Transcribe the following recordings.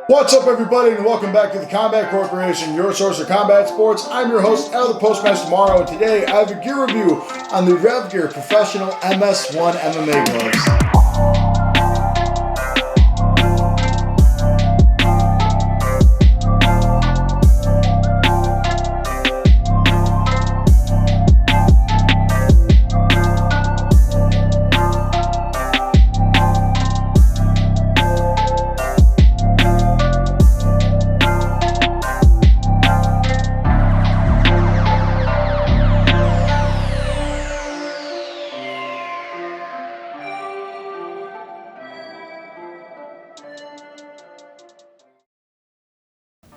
What's up, everybody, and welcome back to the Combat Corporation, your source for combat sports. I'm your host, El the Postmaster Morrow, and today I have a gear review on the Revgear Professional MS1 MMA gloves.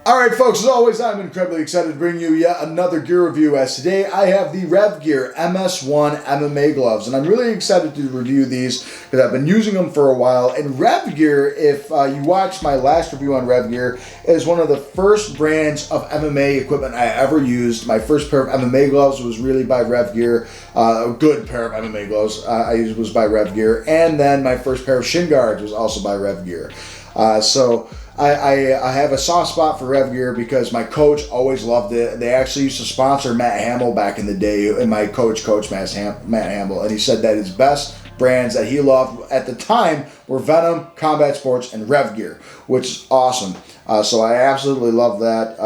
Alright folks, as always, I'm incredibly excited to bring you yet another gear review, as today I have the Revgear MS1 MMA gloves, and I'm really excited to review these because I've been using them for a while. And Revgear, if you watched my last review on Revgear, is one of the first brands of MMA equipment I ever used. My first pair of MMA gloves was really by Revgear, a good pair of MMA gloves I used was by Revgear, and then my first pair of shin guards was also by Revgear. I have a soft spot for Revgear because my coach always loved it. They actually used to sponsor Matt Hamill back in the day, and my coach Matt Hamill, and he said that his best brands that he loved at the time were Venom, Combat Sports, and Revgear, which is awesome. So I absolutely love that,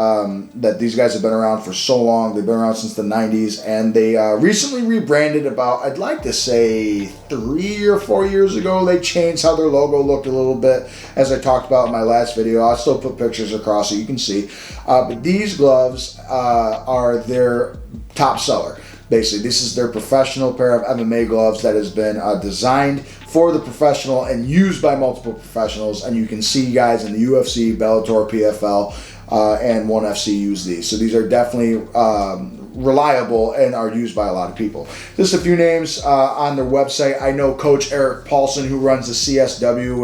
that these guys have been around for so long. They've been around since the 90s, and they recently rebranded about, I'd like to say 3 or 4 years ago. They changed how their logo looked a little bit, as I talked about in my last video. I'll still put pictures across so you can see. But these gloves are their top seller. Basically, this is their professional pair of MMA gloves that has been designed for the professional and used by multiple professionals. And you can see guys in the UFC, Bellator, PFL, and ONE FC use these. So these are definitely reliable and are used by a lot of people. Just a few names on their website. I know Coach Eric Paulson, who runs the CSW,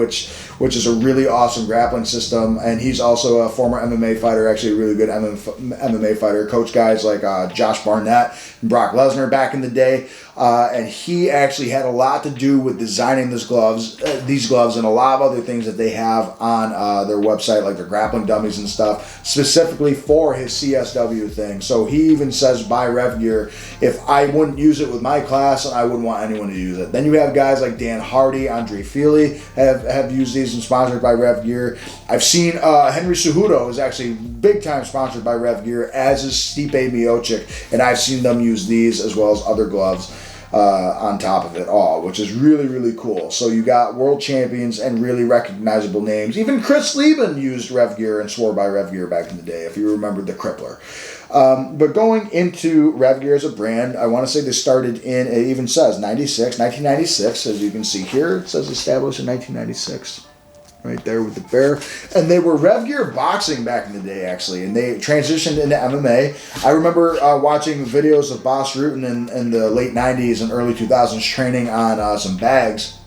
which is a really awesome grappling system, and he's also a former MMA fighter, actually a really good MMA fighter. Coach guys like Josh Barnett and Brock Lesnar back in the day, and he actually had a lot to do with designing these gloves, and a lot of other things that they have on their website, like their grappling dummies and stuff, specifically for his CSW thing. So he even says buy Revgear. If I wouldn't use it with my class, I wouldn't want anyone to use it. Then you have guys like Dan Hardy, Andre Feely have used these and sponsored by Revgear. I've seen Henry Cejudo is actually big time sponsored by Revgear, as is Stipe Miocic, and I've seen them use these as well as other gloves on top of it all, which is really, really cool. So you got world champions and really recognizable names. Even Chris Lieben used Revgear and swore by Revgear back in the day, if you remember the Crippler. But going into Revgear as a brand, I want to say they started in, it even says 1996, as you can see here. It says established in 1996. Right there with the bear. And they were Revgear boxing back in the day, actually, and they transitioned into MMA. I remember watching videos of Bas Rutten in the late 90s and early 2000s training on some bags,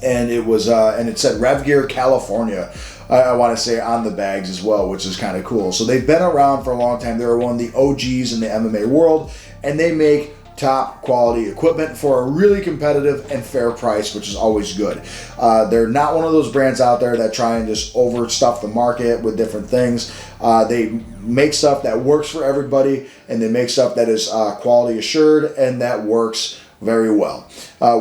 and it was and it said Revgear California, I want to say, on the bags as well, which is kind of cool. So they've been around for a long time. They're one of the OGs in the MMA world, and they make top quality equipment for a really competitive and fair price, which is always good. They're not one of those brands out there that try and just overstuff the market with different things. They make stuff that works for everybody, and they make stuff that is quality assured and that works very well,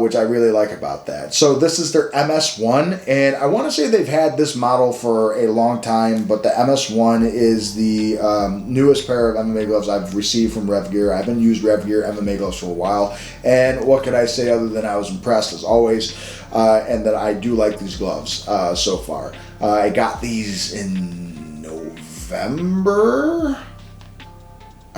which I really like about that. So this is their MS1, and I want to say they've had this model for a long time, but the MS1 is the newest pair of MMA gloves I've received from Revgear. I haven't used Revgear MMA gloves for a while, and what could I say other than I was impressed as always, and that I do like these gloves so far. I got these in November.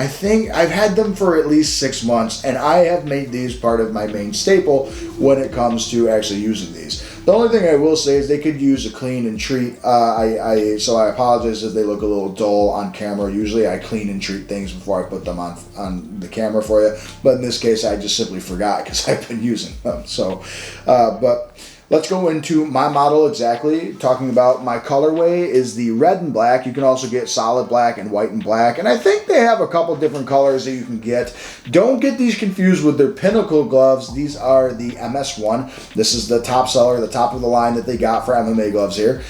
I think I've had them for at least 6 months, and I have made these part of my main staple when it comes to actually using these. The only thing I will say is they could use a clean and treat. So I apologize if they look a little dull on camera. Usually I clean and treat things before I put them on the camera for you, but in this case I just simply forgot because I've been using them. So, but let's go into my model exactly. Talking about my colorway is the red and black. You can also get solid black and white and black. And I think they have a couple different colors that you can get. Don't get these confused with their Pinnacle gloves. These are the MS1. This is the top seller, the top of the line that they got for MMA gloves here.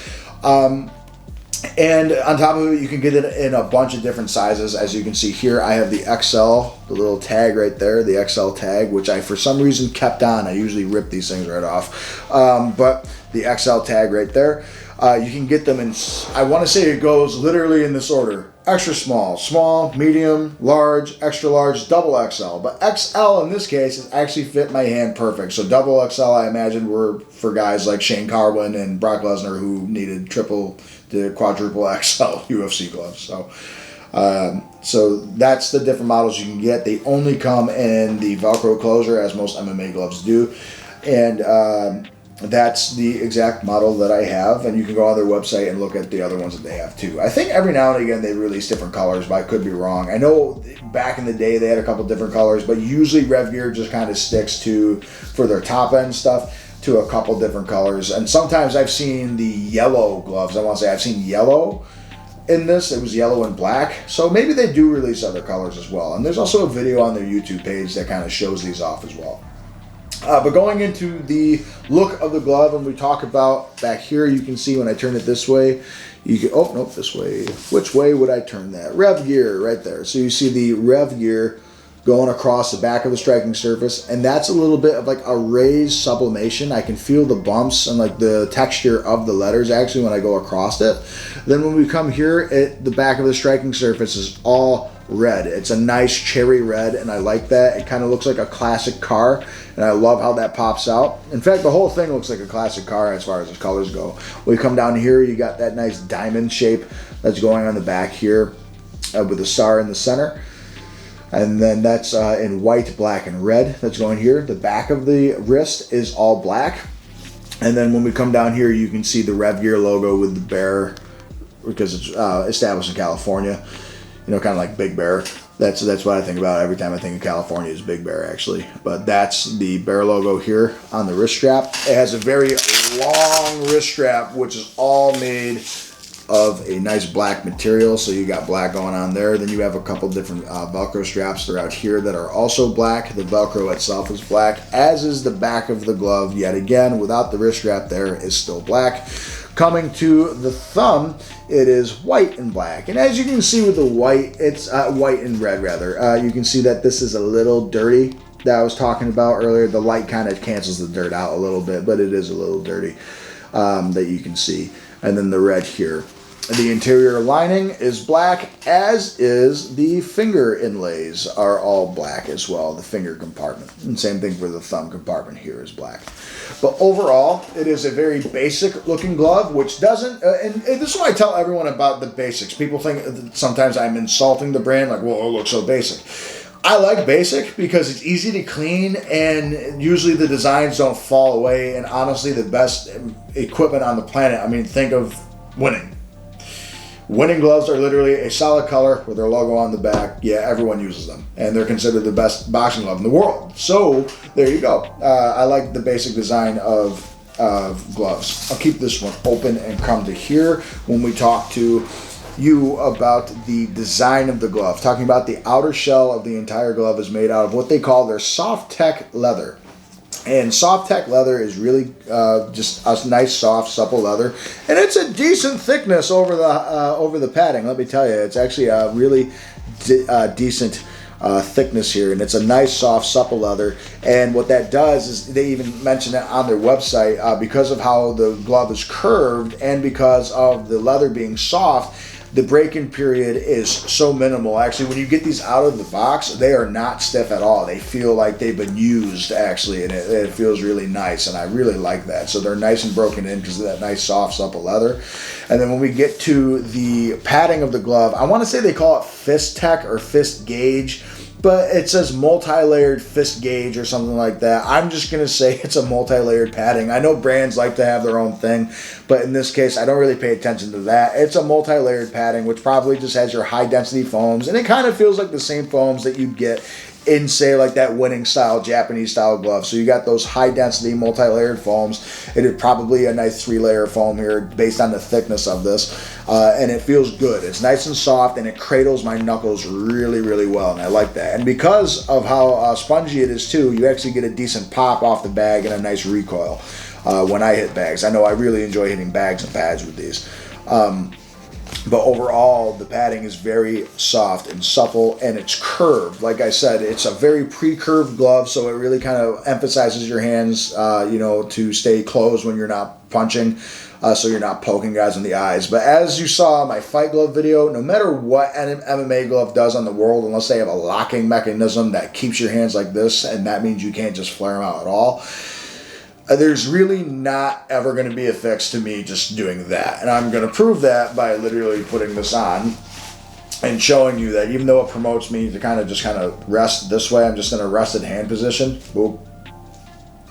And on top of it, you can get it in a bunch of different sizes. As you can see here, I have the XL, the little tag right there, the XL tag, which I, for some reason, kept on. I usually rip these things right off. But the XL tag right there, you can get them in, I want to say it goes literally in this order. Extra small, small, medium, large, extra large, double XL. But XL in this case is actually fit my hand perfect. So double XL, I imagine, were for guys like Shane Carwin and Brock Lesnar who needed triple to quadruple XL UFC gloves. So that's the different models you can get. They only come in the Velcro closure, as most MMA gloves do. And that's the exact model that I have, and you can go on their website and look at the other ones that they have too. I think every now and again they release different colors, but I could be wrong. I know back in the day they had a couple different colors, but usually Revgear just kind of sticks to, for their top end stuff, to a couple different colors. And sometimes I've seen the yellow gloves. I want to say I've seen yellow in this. It was yellow and black. So maybe they do release other colors as well. And there's also a video on their YouTube page that kind of shows these off as well. But going into the look of the glove, and we talk about back here, you can see when I turn it this way, you can, oh, nope, this way. Which way would I turn that? Revgear right there. So you see the Revgear going across the back of the striking surface, and that's a little bit of like a raised sublimation. I can feel the bumps and like the texture of the letters actually when I go across it. Then when we come here, the back of the striking surface is all red. It's a nice cherry red, and I like that. It kind of looks like a classic car, and I love how that pops out. In fact, the whole thing looks like a classic car as far as its colors go. When we come down here, you got that nice diamond shape that's going on the back here with a star in the center. And then that's in white, black, and red that's going here. The back of the wrist is all black. And then when we come down here, you can see the Revgear logo with the bear, because it's established in California. You know, kind of like Big Bear. That's what I think about every time I think of California is Big Bear, actually. But that's the bear logo here on the wrist strap. It has a very long wrist strap, which is all made of a nice black material. So you got black going on there. Then you have a couple different Velcro straps throughout here that are also black. The Velcro itself is black, as is the back of the glove. Yet again, without the wrist strap there, is still black. Coming to the thumb, it is white and black. And as you can see with the white, it's white and red rather. You can see that this is a little dirty that I was talking about earlier. The light kind of cancels the dirt out a little bit, but it is a little dirty that you can see. And then the red here. The interior lining is black, as is the finger inlays are all black as well, the finger compartment. And same thing for the thumb compartment here is black. But overall, it is a very basic looking glove, which doesn't, and this is what I tell everyone about the basics. People think that sometimes I'm insulting the brand, like, well, it looks so basic. I like basic because it's easy to clean, and usually the designs don't fall away, and honestly, the best equipment on the planet, I mean, think of winning. Winning gloves are literally a solid color with their logo on the back. Yeah, everyone uses them, and they're considered the best boxing glove in the world. So there you go. I like the basic design of gloves. I'll keep this one open and come to here when we talk to you about the design of the glove. Talking about the outer shell of the entire glove is made out of what they call their soft tech leather. And soft tech leather is really just a nice, soft, supple leather, and it's a decent thickness over the padding. Let me tell you, it's actually a really decent thickness here, and it's a nice, soft, supple leather. And what that does is they even mention it on their website because of how the glove is curved and because of the leather being soft. The break-in period is so minimal. Actually, when you get these out of the box, they are not stiff at all. They feel like they've been used, actually, and it feels really nice, and I really like that. So they're nice and broken in because of that nice, soft, supple leather. And then when we get to the padding of the glove, I want to say they call it fist tech or fist gauge, but it says multi-layered fist gauge or something like that. I'm just going to say it's a multi-layered padding. I know brands like to have their own thing, but in this case, I don't really pay attention to that. It's a multi-layered padding, which probably just has your high-density foams, and it kind of feels like the same foams that you'd get in, say, like that winning style, Japanese style glove. So you got those high-density multi-layered foams. It is probably a nice 3-layer foam here based on the thickness of this, and it feels good. It's nice and soft, and it cradles my knuckles really, really well, and I like that. And because of how spongy it is too, you actually get a decent pop off the bag and a nice recoil when I hit bags. I know I really enjoy hitting bags and pads with these. But overall, the padding is very soft and supple, and it's curved. Like I said, it's a very pre-curved glove, so it really kind of emphasizes your hands, to stay closed when you're not punching, so you're not poking guys in the eyes. But as you saw in my fight glove video, no matter what an MMA glove does on the world, unless they have a locking mechanism that keeps your hands like this, and that means you can't just flare them out at all, there's really not ever going to be a fix to me just doing that. And I'm going to prove that by literally putting this on and showing you that even though it promotes me to kind of rest this way, I'm just in a rested hand position. Boop.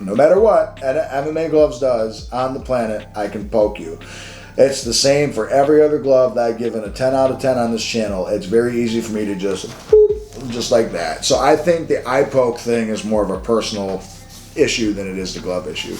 No matter what MMA gloves does on the planet, I can poke you. It's the same for every other glove that I've given a 10 out of 10 on this channel. It's very easy for me to just boop, just like that. So I think the eye poke thing is more of a personal issue than it is the glove issue.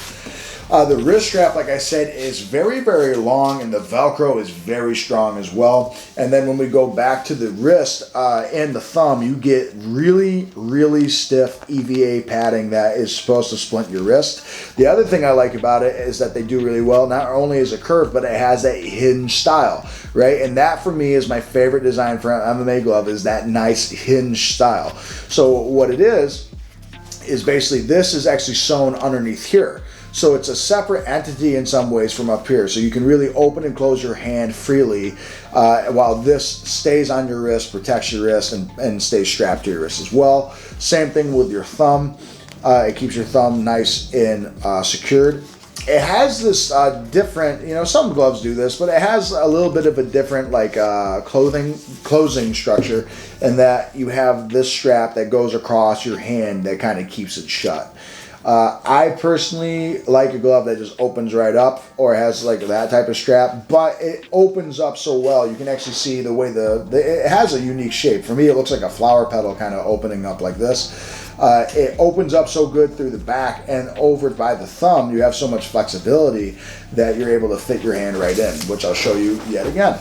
The wrist strap, like I said, is very, very long, and the Velcro is very strong as well. And then when we go back to the wrist and the thumb, you get really, really stiff EVA padding that is supposed to splint your wrist. The other thing I like about it is that they do really well. Not only is it curved, but it has that hinge style, right? And that for me is my favorite design for an MMA glove, is that nice hinge style. So what it is basically this is actually sewn underneath here. So it's a separate entity in some ways from up here. So you can really open and close your hand freely while this stays on your wrist, protects your wrist, and stays strapped to your wrist as well. Same thing with your thumb. It keeps your thumb nice and secured. It has this different, some gloves do this, but it has a little bit of a different closing structure, in that you have this strap that goes across your hand that kind of keeps it shut. I personally like a glove that just opens right up, or has like that type of strap, but it opens up so well. You can actually see the way it has a unique shape. For me, it looks like a flower petal kind of opening up like this. It opens up so good through the back, and over by the thumb, you have so much flexibility that you're able to fit your hand right in, which I'll show you yet again.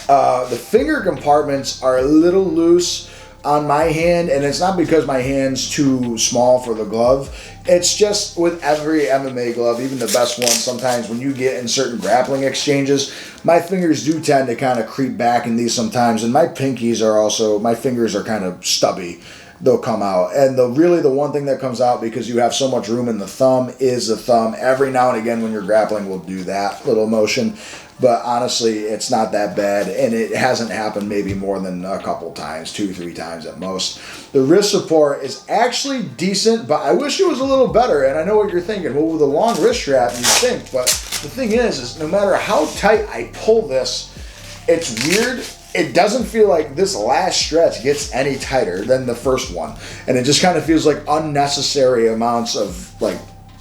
The finger compartments are a little loose on my hand, and it's not because my hand's too small for the glove. It's just with every MMA glove, even the best ones, sometimes when you get in certain grappling exchanges, my fingers do tend to kind of creep back in these sometimes, and my fingers are kind of stubby. They'll come out, and really the one thing that comes out, because you have so much room in the thumb, is the thumb. Every now and again when you're grappling, will do that little motion, but honestly it's not that bad, and it hasn't happened maybe more than a couple times, 2-3 times at most. The wrist support is actually decent, but I wish it was a little better. And I know what you're thinking, well, with a long wrist strap you'd think, but the thing is no matter how tight I pull this, it's weird. It doesn't feel like this last stretch gets any tighter than the first one. And it just kind of feels like unnecessary amounts of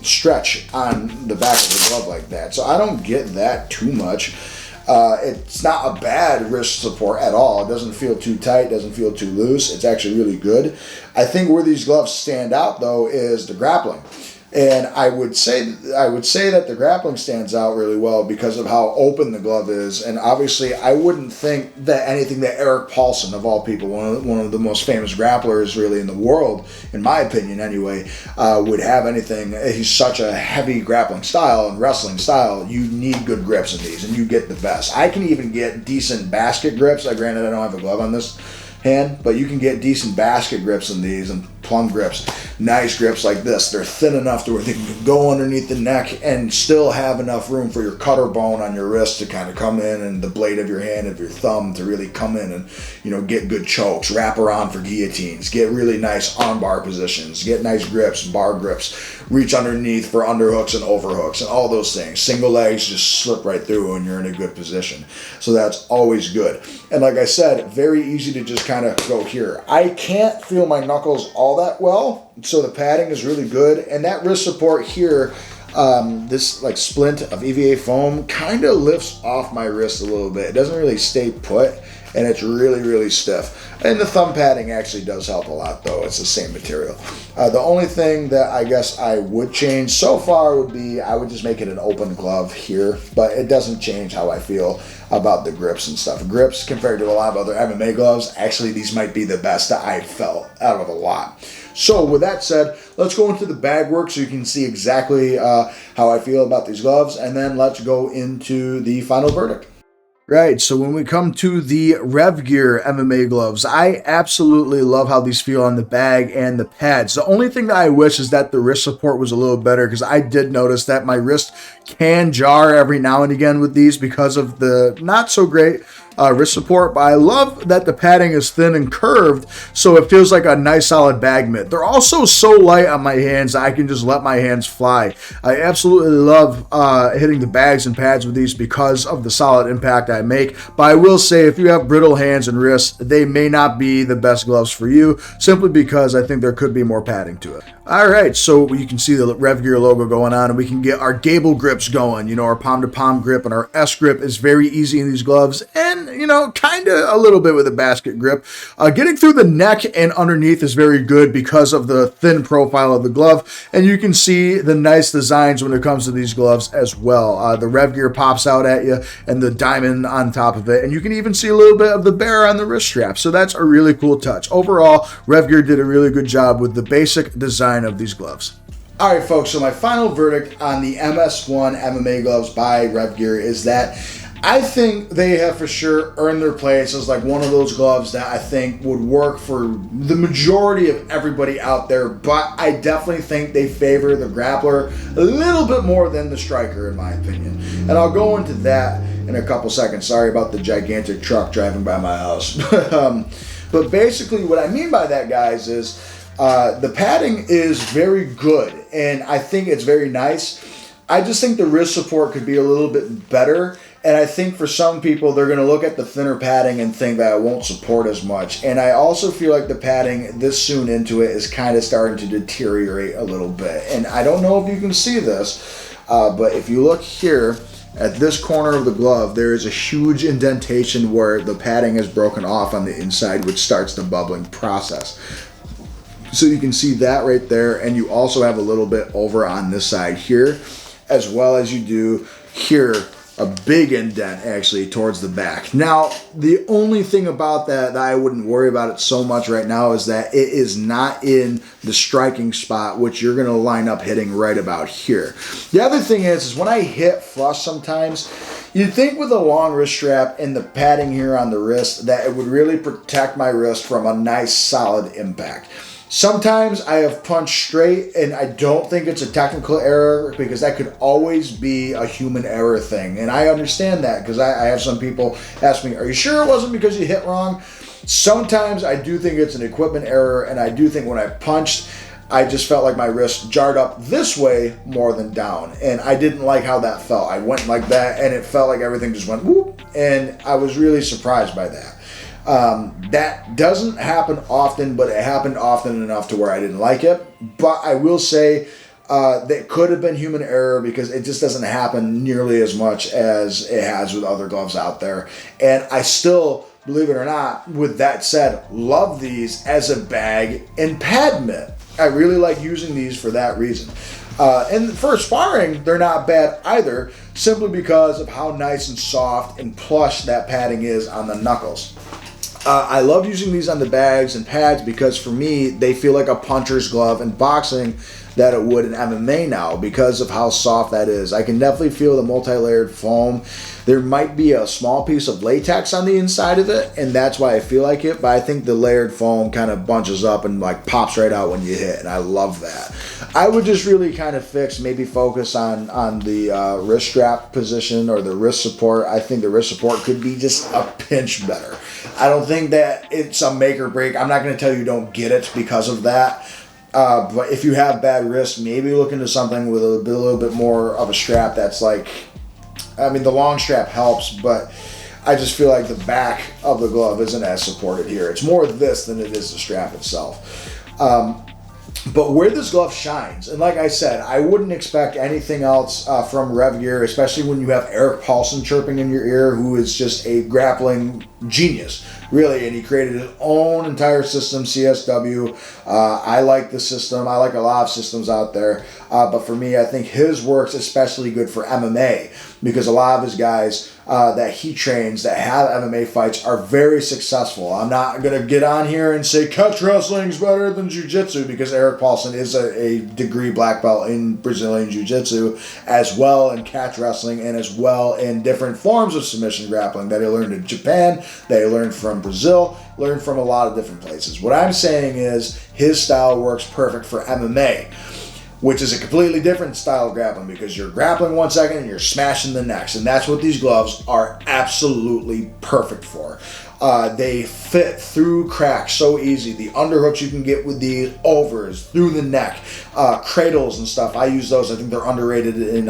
stretch on the back of the glove like that. So I don't get that too much. It's not a bad wrist support at all. It doesn't feel too tight, doesn't feel too loose. It's actually really good. I think where these gloves stand out though is the grappling. And I would say that the grappling stands out really well because of how open the glove is. And obviously, I wouldn't think that anything that Eric Paulson, of all people, one of the most famous grapplers really in the world, in my opinion anyway, would have anything. He's such a heavy grappling style and wrestling style. You need good grips in these, and you get the best. I can even get decent basket grips. Granted, I don't have a glove on this hand, but you can get decent basket grips in these, and plum grips, nice grips like this. They're thin enough to where they can go underneath the neck and still have enough room for your cutter bone on your wrist to kind of come in, and the blade of your hand, of your thumb, to really come in and get good chokes, wrap around for guillotines, get really nice armbar positions, get nice grips, bar grips, reach underneath for underhooks and overhooks and all those things. Single legs just slip right through and you're in a good position. So that's always good. And like I said, very easy to just kind of go here. I can't feel my knuckles all that well, so the padding is really good. And that wrist support here, this splint of EVA foam kind of lifts off my wrist a little bit. It doesn't really stay put, and it's really, really stiff. And the thumb padding actually does help a lot though. It's the same material. The only thing that I guess I would change so far would be I would just make it an open glove here, but it doesn't change how I feel about the grips and stuff. Grips compared to a lot of other MMA gloves, actually these might be the best that I've felt out of a lot. So with that said, let's go into the bag work so you can see exactly how I feel about these gloves, and then let's go into the final verdict. Right, so when we come to the Revgear MMA gloves, I absolutely love how these feel on the bag and the pads. The only thing that I wish is that the wrist support was a little better, because I did notice that my wrist can jar every now and again with these because of the not so great wrist support, but I love that the padding is thin and curved, so it feels like a nice solid bag mitt. They're also so light on my hands, I can just let my hands fly. I absolutely love hitting the bags and pads with these because of the solid impact I make, but I will say if you have brittle hands and wrists, they may not be the best gloves for you, simply because I think there could be more padding to it. Alright, so you can see the Revgear logo going on, and we can get our gable grips going. You know, our palm-to-palm grip and our S grip is very easy in these gloves, and, you know, kind of a little bit with a basket grip. Getting through the neck and underneath is very good because of the thin profile of the glove, and you can see the nice designs when it comes to these gloves as well. The Revgear pops out at you, and the diamond on top of it, and you can even see a little bit of the bear on the wrist strap, so that's a really cool touch. Overall, Revgear did a really good job with the basic design of these gloves. All right, folks, so my final verdict on the MS1 MMA gloves by Revgear is that I think they have for sure earned their place as like one of those gloves that I think would work for the majority of everybody out there, but I definitely think they favor the grappler a little bit more than the striker, in my opinion. And I'll go into that in a couple seconds. Sorry about the gigantic truck driving by my house. But basically what I mean by that, guys, is the padding is very good, and I think it's very nice. I just think the wrist support could be a little bit better, and I think for some people, they're going to look at the thinner padding and think that it won't support as much. And I also feel like the padding this soon into it is kind of starting to deteriorate a little bit. And I don't know if you can see this, but if you look here, at this corner of the glove, there is a huge indentation where the padding is broken off on the inside, which starts the bubbling process. So you can see that right there, and you also have a little bit over on this side here, as well as you do here, a big indent actually towards the back. Now, the only thing about that I wouldn't worry about it so much right now is that it is not in the striking spot, which you're gonna line up hitting right about here. The other thing is when I hit flush sometimes, you'd think with a long wrist strap and the padding here on the wrist that it would really protect my wrist from a nice solid impact. Sometimes I have punched straight, and I don't think it's a technical error, because that could always be a human error thing. And I understand that, because I have some people ask me, are you sure it wasn't because you hit wrong? Sometimes I do think it's an equipment error, and I do think when I punched, I just felt like my wrist jarred up this way more than down. And I didn't like how that felt. I went like that, and it felt like everything just went whoop, and I was really surprised by that. That doesn't happen often, but it happened often enough to where I didn't like it. But I will say that could have been human error, because it just doesn't happen nearly as much as it has with other gloves out there. And I still, believe it or not, with that said, love these as a bag and pad mitt. I really like using these for that reason. And for sparring, they're not bad either, simply because of how nice and soft and plush that padding is on the knuckles. I love using these on the bags and pads because for me, they feel like a puncher's glove in boxing that it would in MMA now, because of how soft that is. I can definitely feel the multi-layered foam. There might be a small piece of latex on the inside of it, and that's why I feel like it, but I think the layered foam kind of bunches up and like pops right out when you hit, and I love that. I would just really kind of maybe focus on the wrist strap position or the wrist support. I think the wrist support could be just a pinch better. I don't think that it's a make or break. I'm not going to tell you don't get it because of that. But if you have bad wrists, maybe look into something with a little bit more of a strap that's like, I mean, the long strap helps, but I just feel like the back of the glove isn't as supported here. It's more this than it is the strap itself. But where this glove shines, and like I said, I wouldn't expect anything else from Revgear, especially when you have Eric Paulson chirping in your ear, who is just a grappling genius. really, and he created his own entire system, CSW. I like the system. I like a lot of systems out there, but for me, I think his works especially good for MMA, because a lot of his guys that he trains that have MMA fights are very successful. I'm not going to get on here and say catch wrestling is better than jiu-jitsu, because Eric Paulson is a degree black belt in Brazilian jiu-jitsu, as well in catch wrestling, and as well in different forms of submission grappling that he learned in Japan, that he learned from Brazil, learned from a lot of different places. What I'm saying is his style works perfect for MMA, which is a completely different style of grappling, because you're grappling one second and you're smashing the next. And that's what these gloves are absolutely perfect for. They fit through cracks so easy. The underhooks you can get with these, overs, through the neck, cradles and stuff. I use those. I think they're underrated in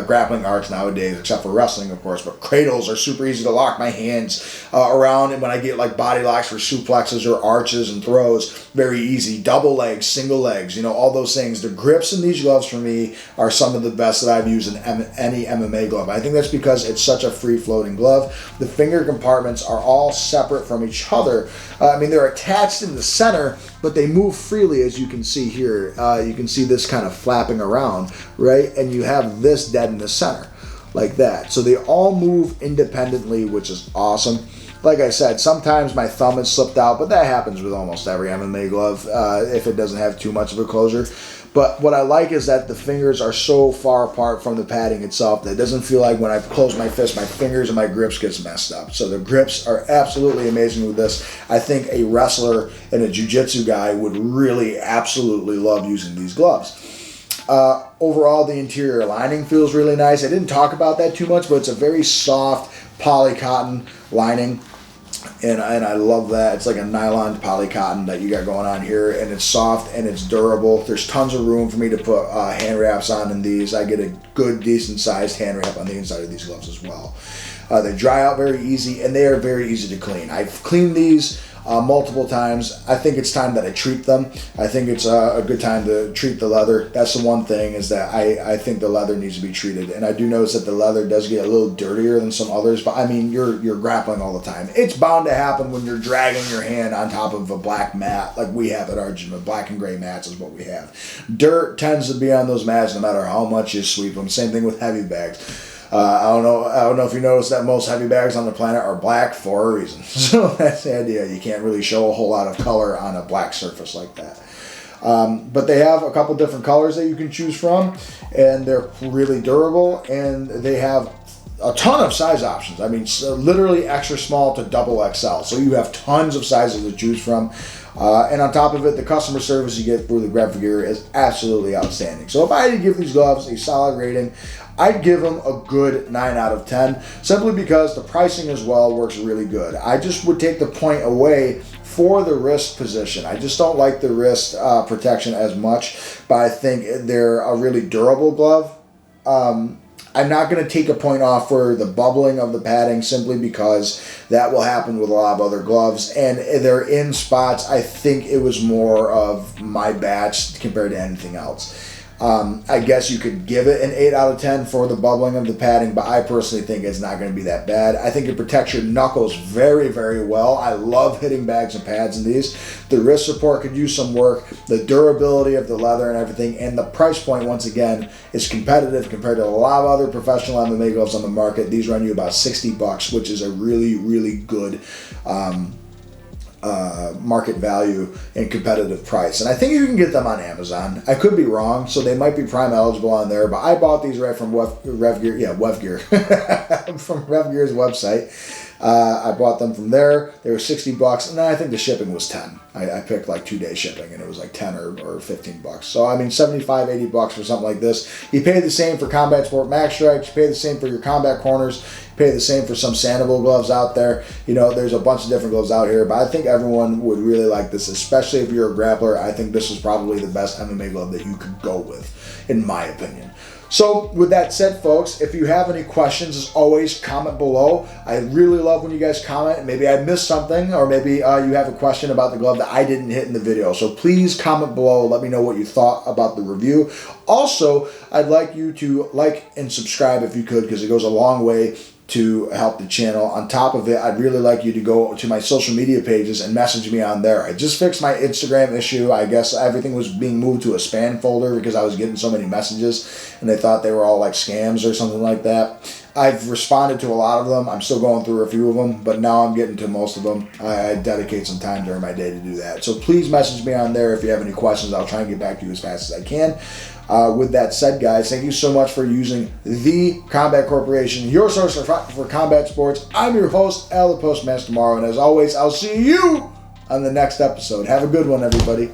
grappling arts nowadays, except for wrestling, of course. But cradles are super easy to lock my hands around, and when I get like body locks for suplexes or arches and throws, very easy. Double legs, single legs, you know, all those things. The grips in these gloves for me are some of the best that I've used in any MMA glove. I think that's because it's such a free-floating glove. The finger compartments are all separate from each other. I mean, they're attached in the center, but they move freely, as you can see here. You can see this kind of flapping around, right? And you have this dead in the center, like that. So they all move independently, which is awesome. Like I said, sometimes my thumb is slipped out, but that happens with almost every MMA glove if it doesn't have too much of a closure. But what I like is that the fingers are so far apart from the padding itself that it doesn't feel like when I close my fist, my fingers and my grips gets messed up. So the grips are absolutely amazing with this. I think a wrestler and a jiu-jitsu guy would really absolutely love using these gloves. Overall, the interior lining feels really nice. I didn't talk about that too much, but it's a very soft poly cotton lining. And I love that. It's like a nylon poly cotton that you got going on here, and it's soft and it's durable. There's tons of room for me to put hand wraps on in these. I get a good, decent sized hand wrap on the inside of these gloves as well. They dry out very easy, and they are very easy to clean. I've cleaned these multiple times. I think it's time that I treat them. I think it's a good time to treat the leather. That's the one thing, is that I think the leather needs to be treated. And I do notice that the leather does get a little dirtier than some others, but I mean, you're grappling all the time. It's bound to happen when you're dragging your hand on top of a black mat like we have at our gym. Black and gray mats is what we have. Dirt tends to be on those mats no matter how much you sweep them. Same thing with heavy bags. I don't know if you noticed that most heavy bags on the planet are black for a reason. So that's the idea. You can't really show a whole lot of color on a black surface like that. But they have a couple different colors that you can choose from, and they're really durable, and they have a ton of size options. I mean, literally extra small to double XL. So you have tons of sizes to choose from. And on top of it, the customer service you get through the Revgear is absolutely outstanding. So if I had to give these gloves a solid rating, I'd give them a good 9 out of 10, simply because the pricing as well works really good. I just would take the point away for the wrist position. I just don't like the wrist protection as much, but I think they're a really durable glove. I'm not going to take a point off for the bubbling of the padding, simply because that will happen with a lot of other gloves, and they're in spots. I think it was more of my batch compared to anything else. I guess you could give it an 8 out of 10 for the bubbling of the padding, but I personally think it's not going to be that bad. I think it protects your knuckles very, very well. I love hitting bags and pads in these. The wrist support could use some work. The durability of the leather and everything, and the price point, once again, is competitive compared to a lot of other professional MMA gloves on the market. These run you about $60, which is a really, really good market value and competitive price. And I think you can get them on Amazon. I could be wrong, so they might be Prime eligible on there, but I bought these right from Revgear, from Revgear's website. I bought them from there. They were $60, and then I think the shipping was 10. I picked like 2-day shipping, and it was like 10 or $15. So I mean, $75, $80 for something like this. You pay the same for Combat Sport Max Strikes. You pay the same for your combat corners. You pay the same for some Sandoval gloves out there. You know, there's a bunch of different gloves out here, but I think everyone would really like this, especially if you're a grappler. I think this is probably the best MMA glove that you could go with. in my opinion. So with that said, folks, if you have any questions, as always, comment below. I really love when you guys comment. Maybe I missed something, or maybe you have a question about the glove that I didn't hit in the video. So please comment below. Let me know what you thought about the review. Also, I'd like you to like and subscribe if you could, because it goes a long way to help the channel. On top of it, I'd really like you to go to my social media pages and message me on there. I just fixed my Instagram issue. I guess everything was being moved to a spam folder because I was getting so many messages and they thought they were all like scams or something like that. I've responded to a lot of them. I'm still going through a few of them, but now I'm getting to most of them. I dedicate some time during my day to do that. So please message me on there if you have any questions. I'll try and get back to you as fast as I can. With that said, guys, thank you so much for using The Combat Corporation, your source for combat sports. I'm your host, Al the Postmaster Morrow, and as always, I'll see you on the next episode. Have a good one, everybody.